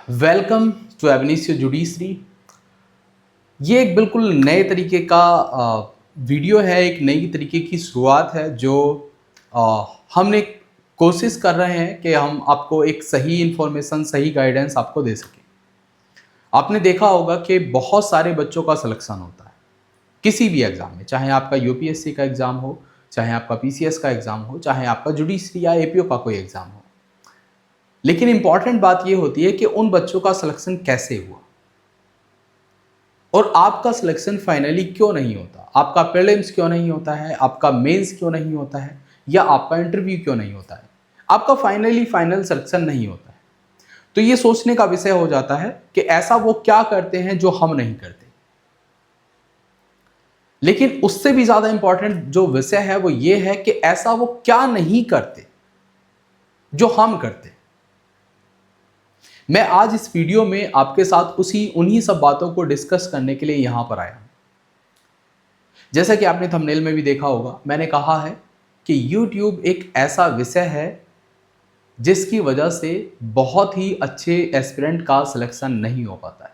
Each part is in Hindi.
Welcome to एबनिसियो judiciary. ये एक बिल्कुल नए तरीके का वीडियो है, एक नई तरीके की शुरुआत है जो हमने कोशिश कर रहे हैं कि हम आपको एक सही इन्फॉर्मेशन, सही गाइडेंस आपको दे सकें। आपने देखा होगा कि बहुत सारे बच्चों का सिलेक्शन होता है किसी भी एग्ज़ाम में, चाहे आपका यूपीएससी का एग्ज़ाम हो, चाहे आपका पीसीएस का एग्ज़ाम हो, चाहे आपका जुडिशरी या एपीओ का कोई एग्ज़ाम हो। लेकिन इंपॉर्टेंट बात ये होती है कि उन बच्चों का सिलेक्शन कैसे हुआ और आपका सिलेक्शन फाइनली क्यों नहीं होता, आपका प्रीलिम्स क्यों नहीं होता है, आपका मेंस क्यों नहीं होता है, या आपका इंटरव्यू क्यों नहीं होता है, आपका फाइनल सिलेक्शन नहीं होता है। तो ये सोचने का विषय हो जाता है कि ऐसा वो क्या करते हैं जो हम नहीं करते। लेकिन उससे भी ज्यादा इंपॉर्टेंट जो विषय है वो ये है कि ऐसा वो क्या नहीं करते जो हम करते। मैं आज इस वीडियो में आपके साथ उन्हीं सब बातों को डिस्कस करने के लिए यहां पर आया हूं। जैसा कि आपने थंबनेल में भी देखा होगा, मैंने कहा है कि YouTube एक ऐसा विषय है जिसकी वजह से बहुत ही अच्छे एस्पिरेंट का सिलेक्शन नहीं हो पाता है।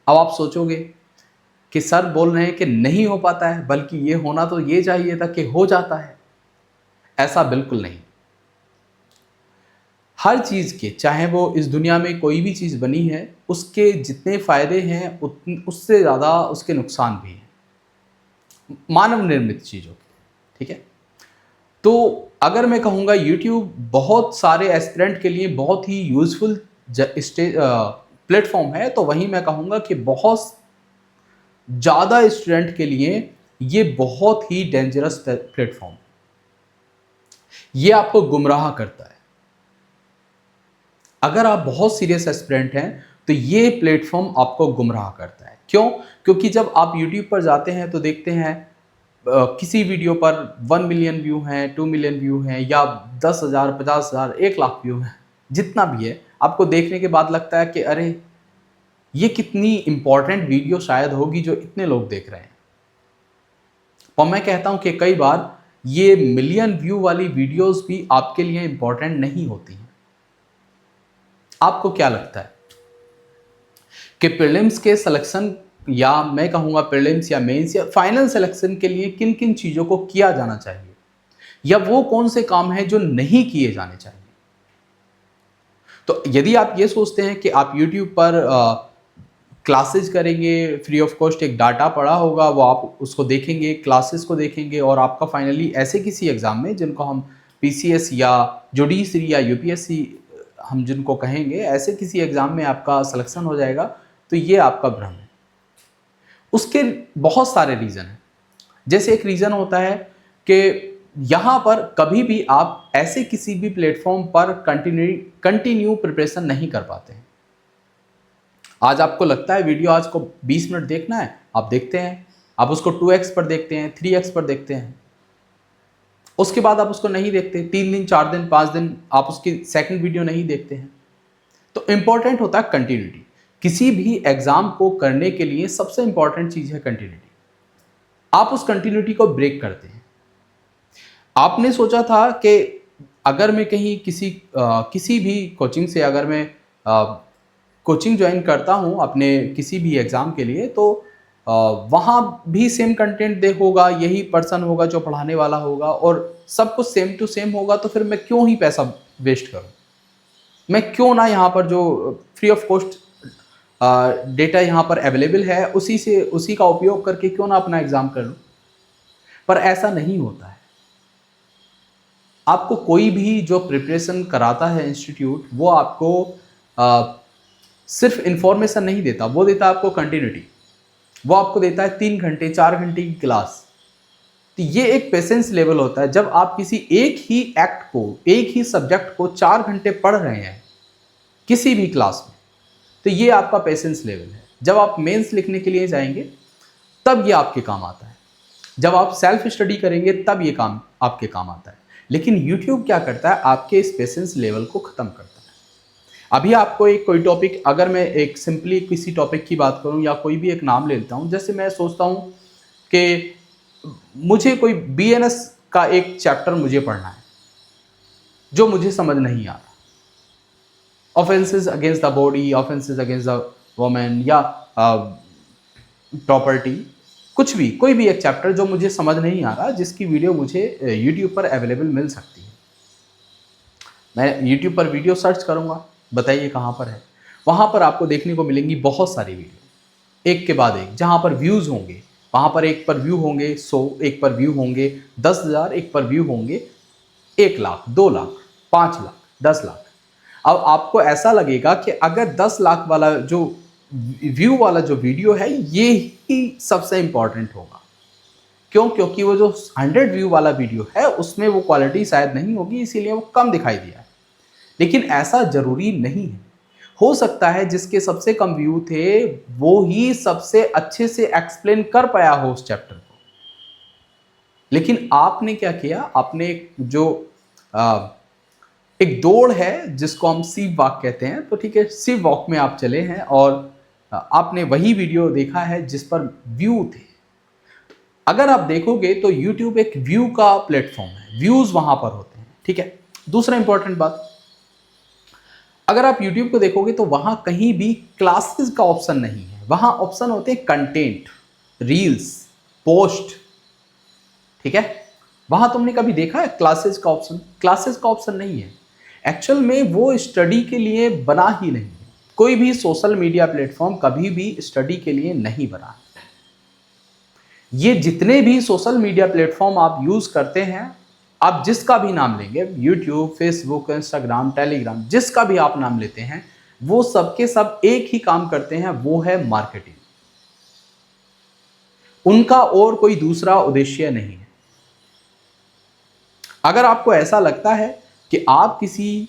अब आप सोचोगे कि सर बोल रहे हैं कि नहीं हो पाता है, बल्कि ये होना तो ये चाहिए था कि हो जाता है। ऐसा बिल्कुल नहीं। हर चीज़ के, चाहे वो इस दुनिया में कोई भी चीज़ बनी है, उसके जितने फ़ायदे हैं उससे ज़्यादा उसके नुकसान भी हैं, मानव निर्मित चीज़ों के। ठीक है, तो अगर मैं कहूँगा यूट्यूब बहुत सारे एस्पिरेंट के लिए बहुत ही यूज़फुल प्लेटफॉर्म है, तो वहीं मैं कहूँगा कि बहुत ज़्यादा स्टूडेंट के लिए ये बहुत ही डेंजरस प्लेटफॉर्म। ये आपको गुमराह करता है। अगर आप बहुत सीरियस एस्पिरेंट हैं तो ये प्लेटफॉर्म आपको गुमराह करता है। क्यों? क्योंकि जब आप यूट्यूब पर जाते हैं तो देखते हैं किसी वीडियो पर 1 मिलियन व्यू हैं, 2 मिलियन व्यू हैं, या 10,000, 50,000, 1 लाख व्यू हैं, जितना भी है, आपको देखने के बाद लगता है कि अरे ये कितनी इंपॉर्टेंट वीडियो शायद होगी जो इतने लोग देख रहे हैं। और मैं कहता हूं कि कई बार ये मिलियन व्यू वाली वीडियोस भी आपके लिए इंपॉर्टेंट नहीं होती हैं। आपको क्या लगता है कि प्रीलिम्स के सिलेक्शन, या मैं कहूँगा प्रीलिम्स या मेंस या फाइनल सिलेक्शन के लिए किन किन चीज़ों को किया जाना चाहिए, या वो कौन से काम हैं जो नहीं किए जाने चाहिए? तो यदि आप ये सोचते हैं कि आप YouTube पर क्लासेस करेंगे, फ्री ऑफ कॉस्ट एक डाटा पड़ा होगा, वो आप उसको देखेंगे, क्लासेस को देखेंगे, और आपका फाइनली ऐसे किसी एग्ज़ाम में, जिनको हम पीसीएस या जुडिशरी या यूपीएससी हम जिनको कहेंगे, ऐसे किसी एग्ज़ाम में आपका सिलेक्शन हो जाएगा, तो ये आपका भ्रम है। उसके बहुत सारे रीज़न हैं। जैसे एक रीज़न होता है कि यहाँ पर कभी भी आप ऐसे किसी भी प्लेटफॉर्म पर कंटिन्यू प्रिपरेशन नहीं कर पाते हैं। आज आपको लगता है वीडियो आज को 20 मिनट देखना है, आप देखते हैं, आप उसको 2x पर देखते हैं, 3x पर देखते हैं, उसके बाद आप उसको नहीं देखते, 3 दिन, 4 दिन, 5 दिन आप उसकी सेकंड वीडियो नहीं देखते हैं। तो इंपॉर्टेंट होता है कंटिन्यूटी। किसी भी एग्जाम को करने के लिए सबसे इंपॉर्टेंट चीज है कंटिन्यूटी। आप उस कंटिन्यूटी को ब्रेक करते हैं। आपने सोचा था कि अगर मैं कहीं किसी भी कोचिंग से अगर मैं कोचिंग ज्वाइन करता हूं अपने किसी भी एग्जाम के लिए, तो वहाँ भी सेम कंटेंट दे होगा, यही पर्सन होगा जो पढ़ाने वाला होगा, और सब कुछ सेम टू सेम होगा, तो फिर मैं क्यों ही पैसा वेस्ट करूं? मैं क्यों ना यहाँ पर जो फ्री ऑफ कॉस्ट डेटा यहाँ पर अवेलेबल है उसी का उपयोग करके क्यों ना अपना एग्जाम कर लूं? पर ऐसा नहीं होता है। आपको कोई भी जो प्रिपरेशन कराता है इंस्टीट्यूट, वो आपको सिर्फ इंफॉर्मेशन नहीं देता, वो देता है आपको कंटिन्यूटी। वो आपको देता है 3 घंटे 4 घंटे की क्लास। तो ये एक पेशेंस लेवल होता है। जब आप किसी एक ही एक्ट को, एक ही सब्जेक्ट को 4 घंटे पढ़ रहे हैं किसी भी क्लास में, तो ये आपका पेशेंस लेवल है। जब आप मेंस लिखने के लिए जाएंगे तब ये आपके काम आता है। जब आप सेल्फ स्टडी करेंगे तब ये काम आपके काम आता है। लेकिन यूट्यूब क्या करता है? आपके इस पेशेंस लेवल को खत्म करता है। अभी आपको एक कोई टॉपिक, अगर मैं एक सिंपली किसी टॉपिक की बात करूं या कोई भी एक नाम ले लेता हूं, जैसे मैं सोचता हूं कि मुझे कोई बीएनएस का एक चैप्टर मुझे पढ़ना है जो मुझे समझ नहीं आ रहा, offences against the body, offences against the women, या प्रॉपर्टी, कुछ भी, कोई भी एक चैप्टर जो मुझे समझ नहीं आ रहा, जिसकी वीडियो मुझे यूट्यूब पर अवेलेबल मिल सकती है। मैं यूट्यूब पर वीडियो सर्च करूंगा, बताइए कहाँ पर है, वहाँ पर आपको देखने को मिलेंगी बहुत सारी वीडियो, एक के बाद एक, जहाँ पर व्यूज़ होंगे। वहाँ पर एक पर व्यू होंगे 100, एक पर व्यू होंगे 10,000, एक पर व्यू होंगे 1 लाख, 2 लाख, 5 लाख, 10 लाख। अब आपको ऐसा लगेगा कि अगर 10 लाख वाला जो व्यू वाला जो वीडियो है ये ही सबसे इंपॉर्टेंट होगा। क्यों? क्योंकि वो जो 100 व्यू वाला वीडियो है उसमें वो क्वालिटी शायद नहीं होगी, इसीलिए वो कम दिखाई दिया है। लेकिन ऐसा जरूरी नहीं है। हो सकता है जिसके सबसे कम व्यू थे वो ही सबसे अच्छे से एक्सप्लेन कर पाया हो उस चैप्टर को। लेकिन आपने क्या किया, आपने जो एक दौड़ है जिसको हम सीव वॉक कहते हैं, तो ठीक है, सीव वॉक में आप चले हैं और आपने वही वीडियो देखा है जिस पर व्यू थे। अगर आप देखोगे तो YouTube एक व्यू का प्लेटफॉर्म है, व्यूज वहां पर होते हैं, ठीक है। दूसरा इंपॉर्टेंट बात, अगर आप YouTube को देखोगे तो वहां कहीं भी क्लासेस का ऑप्शन नहीं है, वहां ऑप्शन होते हैं कंटेंट, रील्स, पोस्ट, ठीक है। वहां तुमने कभी देखा है क्लासेस का ऑप्शन? क्लासेस का ऑप्शन नहीं है। एक्चुअल में वो स्टडी के लिए बना ही नहीं है। कोई भी सोशल मीडिया प्लेटफॉर्म कभी भी स्टडी के लिए नहीं बना है। ये जितने भी सोशल मीडिया प्लेटफॉर्म आप यूज करते हैं, आप जिसका भी नाम लेंगे, यूट्यूब, फेसबुक, इंस्टाग्राम, टेलीग्राम, जिसका भी आप नाम लेते हैं, वो सबके सब एक ही काम करते हैं, वो है मार्केटिंग। उनका और कोई दूसरा उद्देश्य नहीं है। अगर आपको ऐसा लगता है कि आप किसी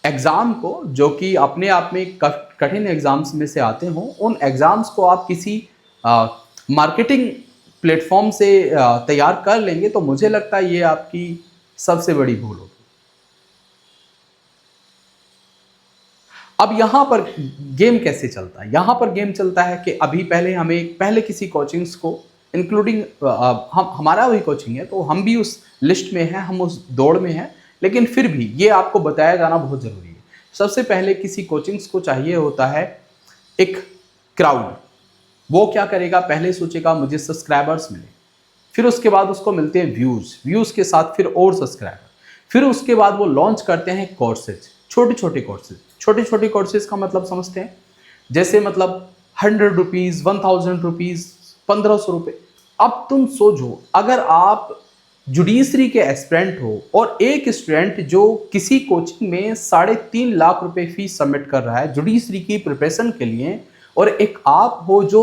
एग्जाम को, जो कि अपने आप में कठिन एग्जाम्स में से आते हों, उन एग्जाम्स को आप किसी मार्केटिंग प्लेटफॉर्म से तैयार कर लेंगे, तो मुझे लगता है ये आपकी सबसे बड़ी भूल होगी। अब यहां पर गेम कैसे चलता है? यहां पर गेम चलता है कि अभी पहले किसी कोचिंग्स को, इंक्लूडिंग हमारा भी कोचिंग है, तो हम भी उस लिस्ट में हैं, हम उस दौड़ में हैं, लेकिन फिर भी ये आपको बताया जाना बहुत जरूरी है। सबसे पहले किसी कोचिंग्स को चाहिए होता है एक क्राउड। वो क्या करेगा, पहले सोचेगा मुझे सब्सक्राइबर्स मिले, फिर उसके बाद उसको मिलते हैं व्यूज के साथ फिर और सब्सक्राइबर, फिर उसके बाद वो लॉन्च करते हैं कोर्सेज, छोटे छोटे कोर्सेज का मतलब समझते हैं, जैसे मतलब 100 रुपीज़, 1000 रुपीज़, 1500 रुपये। अब तुम सोचो, अगर आप जुडिशरी के एस्पिरेंट हो और एक स्टूडेंट जो किसी कोचिंग में 3.5 लाख रुपए फीस सबमिट कर रहा है जुडिशरी की प्रिपरेशन के लिए, और एक आप हो जो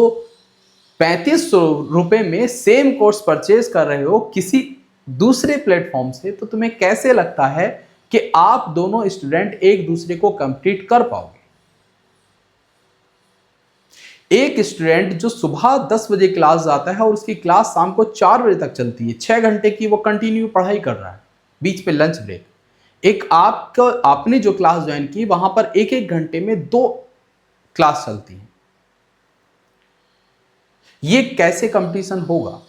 3500 रुपए में सेम कोर्स परचेज कर रहे हो किसी दूसरे प्लेटफॉर्म से, तो तुम्हें कैसे लगता है कि आप दोनों स्टूडेंट एक दूसरे को कंप्लीट कर पाओगे? एक स्टूडेंट जो सुबह 10 बजे क्लास जाता है और उसकी क्लास शाम को 4 बजे तक चलती है, 6 घंटे की वो कंटिन्यू पढ़ाई कर रहा है, बीच पे लंच ब्रेक। एक आपने जो क्लास ज्वाइन की, वहां पर एक घंटे में 2 क्लास चलती है। ये कैसे कंपटीशन होगा?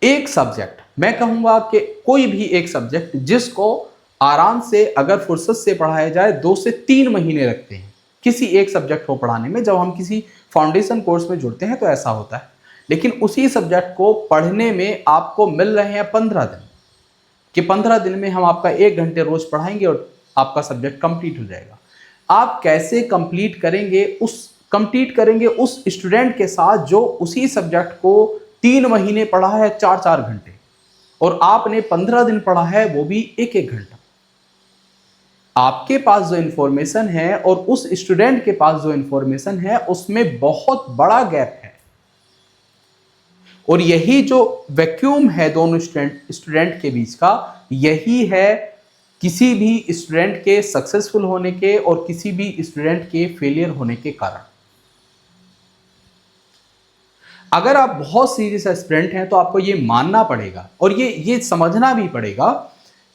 एक सब्जेक्ट, मैं कहूंगा कि कोई भी एक सब्जेक्ट जिसको आराम से अगर फुर्सत से पढ़ाया जाए 2 से 3 महीने लगते हैं किसी एक सब्जेक्ट को पढ़ाने में। जब हम किसी फाउंडेशन कोर्स में जुड़ते हैं तो ऐसा होता है, लेकिन उसी सब्जेक्ट को पढ़ने में आपको मिल रहे हैं 15 दिन, कि 15 दिन में हम आपका 1 घंटे रोज पढ़ाएंगे और आपका सब्जेक्ट कंप्लीट हो जाएगा। आप कैसे कंप्लीट करेंगे उस स्टूडेंट के साथ जो उसी सब्जेक्ट को 3 महीने पढ़ा है 4-4 घंटे, और आपने 15 दिन पढ़ा है वो भी 1-1 घंटा। आपके पास जो इंफॉर्मेशन है और उस स्टूडेंट के पास जो इंफॉर्मेशन है उसमें बहुत बड़ा गैप है, और यही जो वैक्यूम है दोनों स्टूडेंट के बीच का, यही है किसी भी स्टूडेंट के सक्सेसफुल होने के और किसी भी स्टूडेंट के फेलियर होने के कारण। अगर आप बहुत सीरियस एस्पिरेंट हैं तो आपको ये मानना पड़ेगा और ये समझना भी पड़ेगा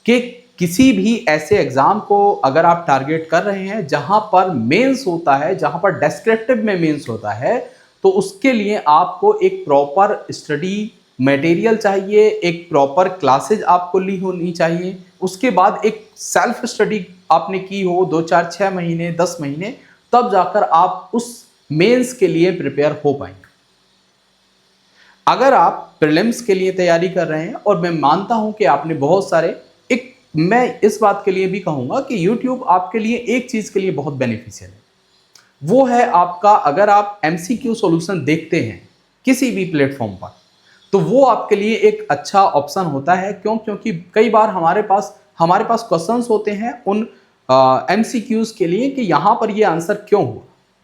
कि किसी भी ऐसे एग्जाम को अगर आप टारगेट कर रहे हैं जहां पर मेंस होता है, जहां पर डेस्क्रिप्टिव में मेंस होता है, तो उसके लिए आपको एक प्रॉपर स्टडी मटेरियल चाहिए, एक प्रॉपर क्लासेज आपको ली होनी चाहिए, उसके बाद एक सेल्फ स्टडी आपने की हो 2 4 6 महीने 10 महीने, तब जाकर आप उस मेंस के लिए प्रिपेयर हो पाएंगे। अगर आप प्रीलिम्स के लिए तैयारी कर रहे हैं, और मैं मानता हूं कि आपने बहुत सारे, एक मैं इस बात के लिए भी कहूंगा कि YouTube आपके लिए एक चीज के लिए बहुत बेनिफिशियल है, वो है आपका, अगर आप MCQ सॉल्यूशन देखते हैं किसी भी प्लेटफॉर्म पर, तो वो आपके लिए एक अच्छा ऑप्शन होता है। क्यों? क्योंकि कई बार हमारे पास क्वेश्चंस होते हैं उन MCQs के लिए कि यहाँ पर ये आंसर क्यों हुआ,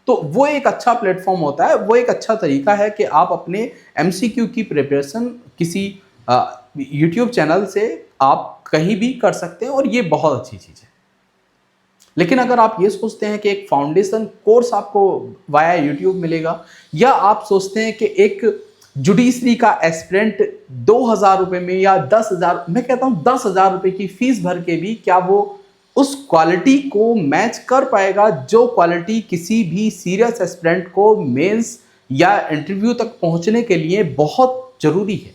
तो वो एक अच्छा प्लेटफॉर्म होता है, वो एक अच्छा तरीका है कि आप अपने MCQ की प्रिपरेशन किसी YouTube चैनल से आप कहीं भी कर सकते हैं, और ये बहुत अच्छी चीज़ है। लेकिन अगर आप ये सोचते हैं कि एक फाउंडेशन कोर्स आपको वाया YouTube मिलेगा, या आप सोचते हैं कि एक जुडिशरी का एस्पिरेंट 2,000 रुपये में या 10,000, मैं कहता हूँ 10,000 रुपये की फीस भर के भी क्या वो उस क्वालिटी को मैच कर पाएगा जो क्वालिटी किसी भी सीरियस एस्पिरेंट को मेंस या इंटरव्यू तक पहुंचने के लिए बहुत जरूरी है?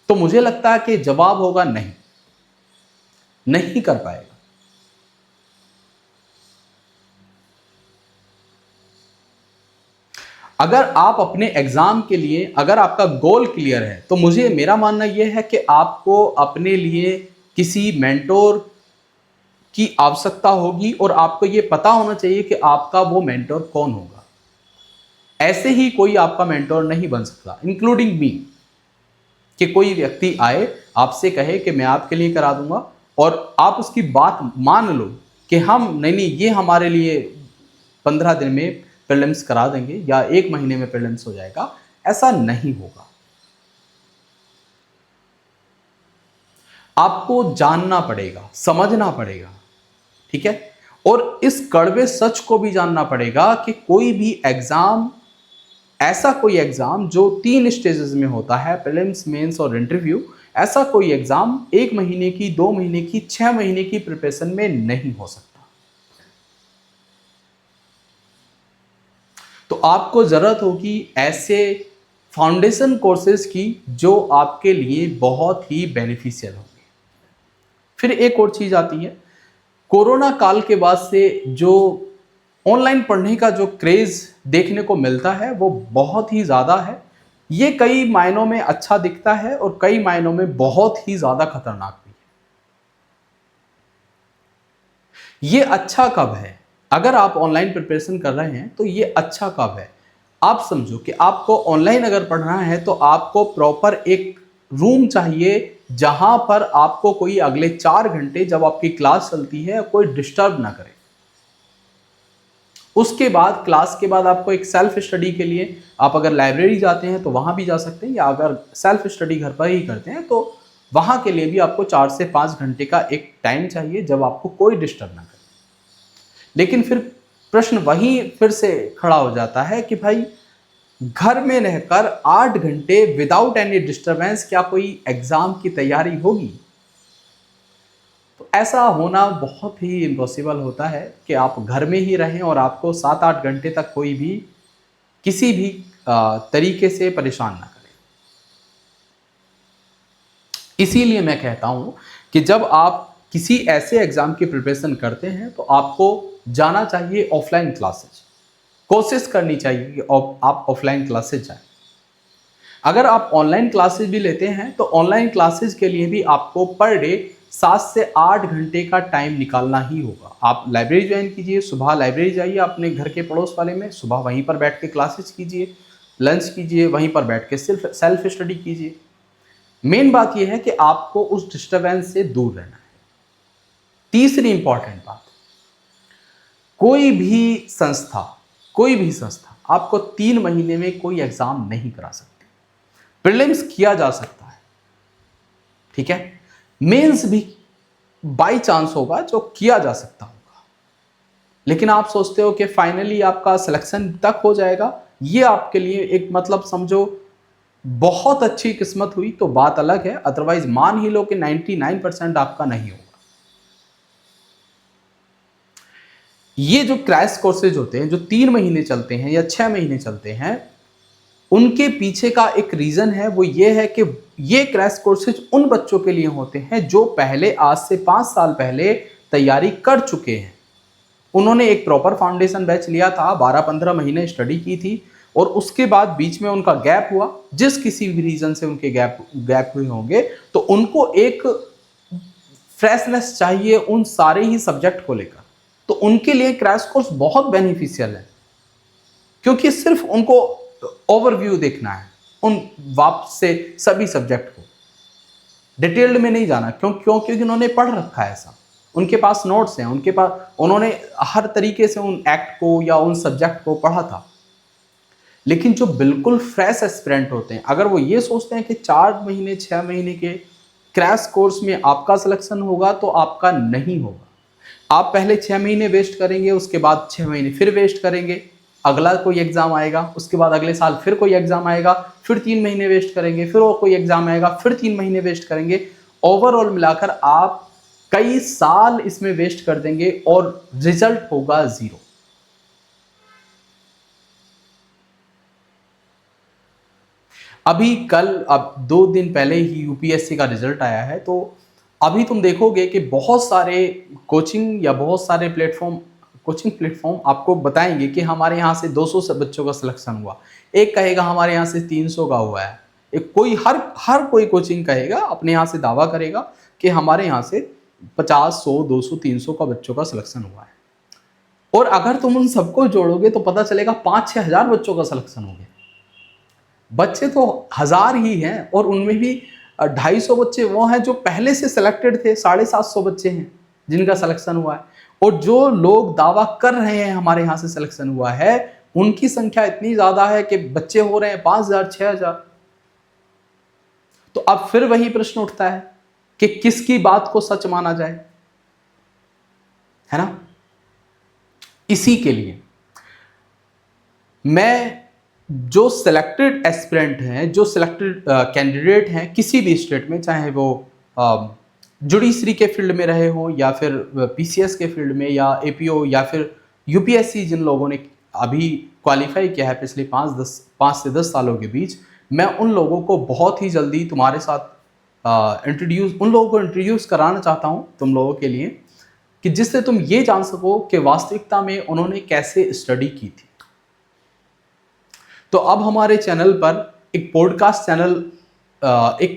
तो मुझे लगता है कि जवाब होगा नहीं, नहीं कर पाएगा। अगर आप अपने एग्जाम के लिए, अगर आपका गोल क्लियर है, तो मेरा मानना यह है कि आपको अपने लिए किसी मेंटोर की आवश्यकता होगी, और आपको यह पता होना चाहिए कि आपका वो मेंटोर कौन होगा। ऐसे ही कोई आपका मेंटोर नहीं बन सकता, इंक्लूडिंग मी, कि कोई व्यक्ति आए आपसे कहे कि मैं आपके लिए करा दूंगा, और आप उसकी बात मान लो कि हम नहीं, ये हमारे लिए 15 दिन में प्रीलिम्स करा देंगे या 1 महीने में प्रीलिम्स हो जाएगा। ऐसा नहीं होगा। आपको जानना पड़ेगा, समझना पड़ेगा, ठीक है, और इस कड़वे सच को भी जानना पड़ेगा कि कोई भी एग्जाम, ऐसा कोई एग्जाम जो 3 स्टेजेस में होता है, प्रीलिम्स, मेंस और इंटरव्यू, ऐसा कोई एग्जाम 1 महीने की, 2 महीने की, 6 महीने की प्रिपरेशन में नहीं हो सकता। तो आपको जरूरत होगी ऐसे फाउंडेशन कोर्सेज की जो आपके लिए बहुत ही बेनिफिशियल होंगे। फिर एक और चीज आती है, कोरोना काल के बाद से जो ऑनलाइन पढ़ने का जो क्रेज देखने को मिलता है वो बहुत ही ज्यादा है। ये कई मायनों में अच्छा दिखता है और कई मायनों में बहुत ही ज्यादा खतरनाक भी है। ये अच्छा कब है? अगर आप ऑनलाइन प्रिपरेशन कर रहे हैं तो ये अच्छा कब है? आप समझो कि आपको ऑनलाइन अगर पढ़ना है तो आपको प्रॉपर एक रूम चाहिए जहां पर आपको कोई अगले 4 घंटे जब आपकी क्लास चलती है कोई डिस्टर्ब ना करे। उसके बाद क्लास के बाद आपको एक सेल्फ स्टडी के लिए, आप अगर लाइब्रेरी जाते हैं तो वहां भी जा सकते हैं, या अगर सेल्फ स्टडी घर पर ही करते हैं तो वहां के लिए भी आपको 4 से 5 घंटे का एक टाइम चाहिए जब आपको कोई डिस्टर्ब ना करे। लेकिन फिर प्रश्न वही फिर से खड़ा हो जाता है कि भाई घर में रहकर 8 घंटे विदाउट एनी डिस्टरबेंस क्या कोई एग्जाम की तैयारी होगी? तो ऐसा होना बहुत ही इम्पॉसिबल होता है कि आप घर में ही रहें और आपको 7-8 घंटे तक कोई भी किसी भी तरीके से परेशान ना करे। इसीलिए मैं कहता हूं कि जब आप किसी ऐसे एग्जाम की प्रिपरेशन करते हैं तो आपको जाना चाहिए ऑफलाइन क्लासेज, कोशिश करनी चाहिए कि आप ऑफलाइन क्लासेज जाएं। अगर आप ऑनलाइन क्लासेज भी लेते हैं तो ऑनलाइन क्लासेज के लिए भी आपको पर डे 7 से 8 घंटे का टाइम निकालना ही होगा। आप लाइब्रेरी ज्वाइन कीजिए, सुबह लाइब्रेरी जाइए अपने घर के पड़ोस वाले में, सुबह वहीं पर बैठ के क्लासेज कीजिए, लंच कीजिए, वहीं पर बैठ के सेल्फ स्टडी कीजिए। मेन बात यह है कि आपको उस डिस्टर्बेंस से दूर रहना है। तीसरी इंपॉर्टेंट बात, कोई भी संस्था आपको 3 महीने में कोई एग्जाम नहीं करा सकती। प्रीलिम्स किया जा सकता है, ठीक है, मेंस भी बाय चांस होगा जो किया जा सकता होगा, लेकिन आप सोचते हो कि फाइनली आपका सिलेक्शन तक हो जाएगा, ये आपके लिए एक मतलब समझो बहुत अच्छी किस्मत हुई तो बात अलग है, अदरवाइज मान ही लो कि 99% आपका नहीं होगा। ये जो क्रैश कोर्सेज होते हैं जो 3 महीने चलते हैं या 6 महीने चलते हैं, उनके पीछे का एक रीज़न है, वो ये है कि ये क्रैश कोर्सेज उन बच्चों के लिए होते हैं जो पहले आज से 5 साल पहले तैयारी कर चुके हैं। उन्होंने एक प्रॉपर फाउंडेशन बैच लिया था, 12-15 महीने स्टडी की थी और उसके बाद बीच में उनका गैप हुआ, जिस किसी भी रीज़न से उनके गैप हुए होंगे, तो उनको एक फ्रेशनेस चाहिए उन सारे ही सब्जेक्ट को लेकर। तो उनके लिए क्रैश कोर्स बहुत बेनिफिशियल है, क्योंकि सिर्फ उनको ओवरव्यू देखना है उन वापस से सभी सब्जेक्ट को, डिटेल्ड में नहीं जाना। क्योंकि उन्होंने पढ़ रखा है ऐसा, उनके पास नोट्स हैं, उनके पास, उन्होंने हर तरीके से उन एक्ट को या उन सब्जेक्ट को पढ़ा था। लेकिन जो बिल्कुल फ्रेश एस्पिरेंट होते हैं, अगर वो ये सोचते हैं कि 4 महीने 6 महीने के क्रैश कोर्स में आपका सिलेक्शन होगा, तो आपका नहीं होगा। आप पहले 6 महीने वेस्ट करेंगे, उसके बाद 6 महीने फिर वेस्ट करेंगे, अगला कोई एग्जाम आएगा, उसके बाद अगले साल फिर कोई एग्जाम आएगा, फिर 3 महीने वेस्ट करेंगे, फिर और कोई एग्जाम आएगा, फिर 3 महीने वेस्ट करेंगे। ओवरऑल मिलाकर आप कई साल इसमें वेस्ट कर देंगे और रिजल्ट होगा 0। अभी कल, अब 2 दिन पहले ही यूपीएससी का रिजल्ट आया है, तो अभी तुम देखोगे कि बहुत सारे कोचिंग या बहुत सारे कोचिंग प्लेटफॉर्म आपको बताएंगे कि हमारे यहाँ से 200 से बच्चों का सिलेक्शन हुआ। एक कहेगा हमारे यहाँ से 300 का हुआ है। एक कोई हर कोई कोचिंग कहेगा, अपने यहाँ से दावा करेगा कि हमारे यहाँ से 50, 100, 200, 300 का बच्चों का सिलेक्शन हुआ है। और अगर तुम उन सबको जोड़ोगे तो पता चलेगा 5-6 हज़ार बच्चों का सिलेक्शन हो गया। बच्चे तो 1000 ही हैं और उनमें भी 250 बच्चे वो हैं जो पहले से सिलेक्टेड थे, 750 बच्चे हैं जिनका सिलेक्शन हुआ है। और जो लोग दावा कर रहे हैं हमारे यहाँ से सिलेक्शन हुआ है, उनकी संख्या इतनी ज़्यादा है कि बच्चे हो रहे हैं 5000, 6000। तो अब फिर वही प्रश्न उठता है कि किसकी बात को सच माना जाए, है ना? इसी के लिए मैं जो सिलेक्टेड एस्पिरेंट हैं, जो सिलेक्टेड कैंडिडेट हैं किसी भी स्टेट में, चाहे वो जुडिशरी के फील्ड में रहे हों या फिर पीसीएस के फील्ड में या एपीओ या फिर यूपीएससी, जिन लोगों ने अभी क्वालिफाई किया है पिछले 5 से 10 सालों के बीच, मैं उन लोगों को बहुत ही जल्दी तुम्हारे साथ उन लोगों को इंट्रोड्यूस कराना चाहता हूं तुम लोगों के लिए, कि जिससे तुम ये जान सको कि वास्तविकता में उन्होंने कैसे स्टडी की थी। तो अब हमारे चैनल पर एक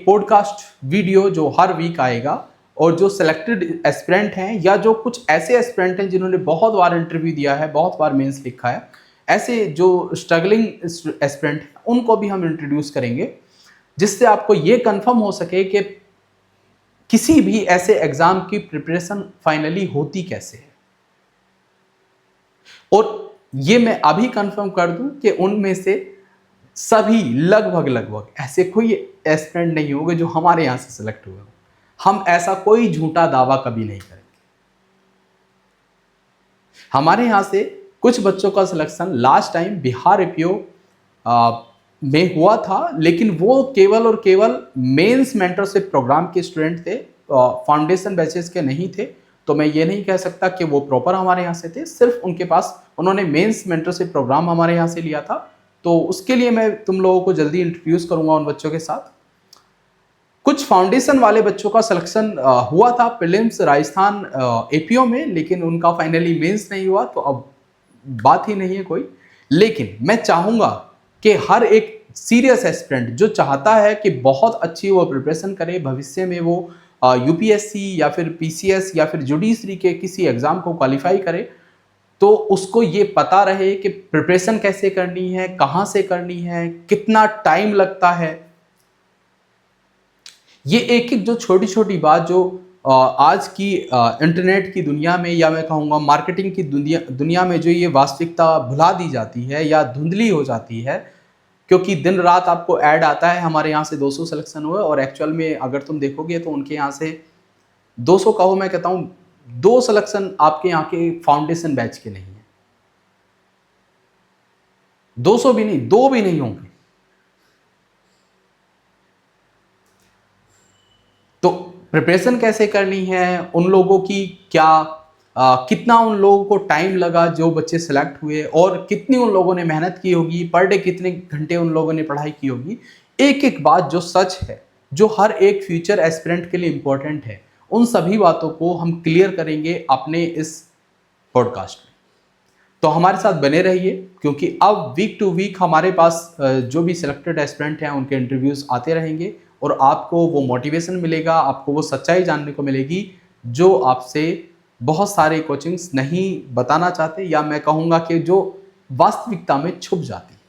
पॉडकास्ट वीडियो जो हर वीक आएगा, और जो सिलेक्टेड एस्पिरेंट हैं या जो कुछ ऐसे एस्पिरेंट हैं जिन्होंने बहुत बार इंटरव्यू दिया है, बहुत बार मेंस लिखा है, ऐसे जो स्ट्रगलिंग एस्पिरेंट हैं उनको भी हम इंट्रोड्यूस करेंगे, जिससे आपको ये कंफर्म हो सके कि किसी भी ऐसे एग्जाम की प्रिपरेशन फाइनली होती कैसे है। और ये मैं अभी कंफर्म कर दूं कि उनमें से सभी लगभग ऐसे कोई एस्पिरेंट नहीं होंगे जो हमारे यहां से सिलेक्ट हुए हो। हम ऐसा कोई झूठा दावा कभी नहीं करेंगे। हमारे यहां से कुछ बच्चों का selection last time Bihar APO में हुआ था, लेकिन वो केवल और केवल मेंस मेंटरशिप प्रोग्राम के स्टूडेंट थे, फाउंडेशन बैचेस के नहीं थे। तो मैं ये नहीं कह सकता कि वो प्रॉपर हमारे यहाँ से थे, सिर्फ उन्होंने मेंस मेंटरशिप प्रोग्राम हमारे यहाँ से लिया था। तो उसके लिए मैं तुम लोगों को जल्दी इंट्रोड्यूस करूंगा उन बच्चों के साथ। कुछ फाउंडेशन वाले बच्चों का सिलेक्शन हुआ था प्रीलिम्स राजस्थान एपीओ में, लेकिन उनका फाइनली मेंस नहीं हुआ, तो अब बात ही नहीं है कोई। लेकिन मैं चाहूँगा कि हर एक सीरियस एस्पिरेंट जो चाहता है कि बहुत अच्छी वो प्रिपरेशन करे, भविष्य में वो यूपीएससी या फिर पीसीएस या फिर जुडिशरी के किसी एग्ज़ाम को क्वालिफाई करे, तो उसको ये पता रहे कि प्रिपरेशन कैसे करनी है, कहाँ से करनी है, कितना टाइम लगता है। ये एक एक जो छोटी छोटी बात जो आज की इंटरनेट की दुनिया में, या मैं कहूँगा मार्केटिंग की दुनिया में जो ये वास्तविकता भुला दी जाती है या धुंधली हो जाती है, क्योंकि दिन रात आपको ऐड आता है हमारे यहाँ से 200 सिलेक्शन हुए, और एक्चुअल में अगर तुम देखोगे तो उनके यहाँ से 200 कहो, मैं कहता हूँ 2 सिलेक्शन आपके यहाँ के फाउंडेशन बैच के नहीं है, 200 भी नहीं, 2 भी नहीं होंगे। तो प्रिपरेशन कैसे करनी है, उन लोगों की क्या कितना उन लोगों को टाइम लगा जो बच्चे सेलेक्ट हुए, और कितनी उन लोगों ने मेहनत की होगी, पर डे कितने घंटे उन लोगों ने पढ़ाई की होगी। एक एक बात जो सच है, जो हर एक फ्यूचर एस्पिरेंट के लिए इंपॉर्टेंट है, उन सभी बातों को हम क्लियर करेंगे अपने इस पॉडकास्ट में। तो हमारे साथ बने रहिए, क्योंकि अब वीक टू वीक हमारे पास जो भी सिलेक्टेड एस्पिरेंट हैं उनके इंटरव्यूज़ आते रहेंगे, और आपको वो मोटिवेशन मिलेगा, आपको वो सच्चाई जानने को मिलेगी जो आपसे बहुत सारे कोचिंग्स नहीं बताना चाहते, या मैं कहूँगा कि जो वास्तविकता में छुप जाती है।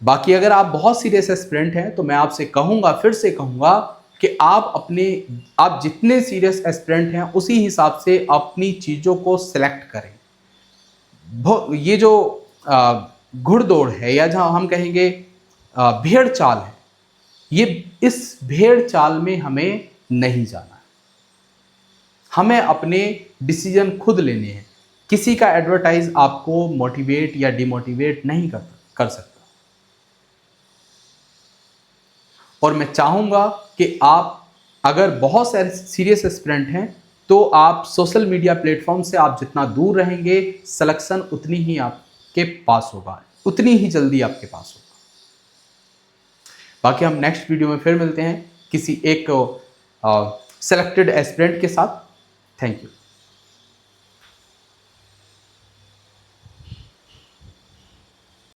बाकी अगर आप बहुत सीरियस एस्पिरेंट हैं तो मैं आपसे कहूँगा, फिर से कहूँगा कि आप जितने सीरियस एस्पिरेंट हैं उसी हिसाब से अपनी चीज़ों को सिलेक्ट करें। ये जो घुड़दौड़ है, या जहाँ हम कहेंगे भेड़ चाल है, ये इस भेड़ चाल में हमें नहीं जाना है। हमें अपने डिसीजन खुद लेने हैं। किसी का एडवर्टाइज आपको मोटिवेट या डिमोटिवेट नहीं कर सकता। और मैं चाहूँगा कि आप अगर बहुत सीरियस एस्पिरेंट हैं तो आप सोशल मीडिया प्लेटफॉर्म से आप जितना दूर रहेंगे, सिलेक्शन उतनी ही आपके पास होगा, उतनी ही जल्दी आपके पास होगा। बाकी हम नेक्स्ट वीडियो में फिर मिलते हैं किसी एक सेलेक्टेड एस्पिरेंट के साथ। Thank you.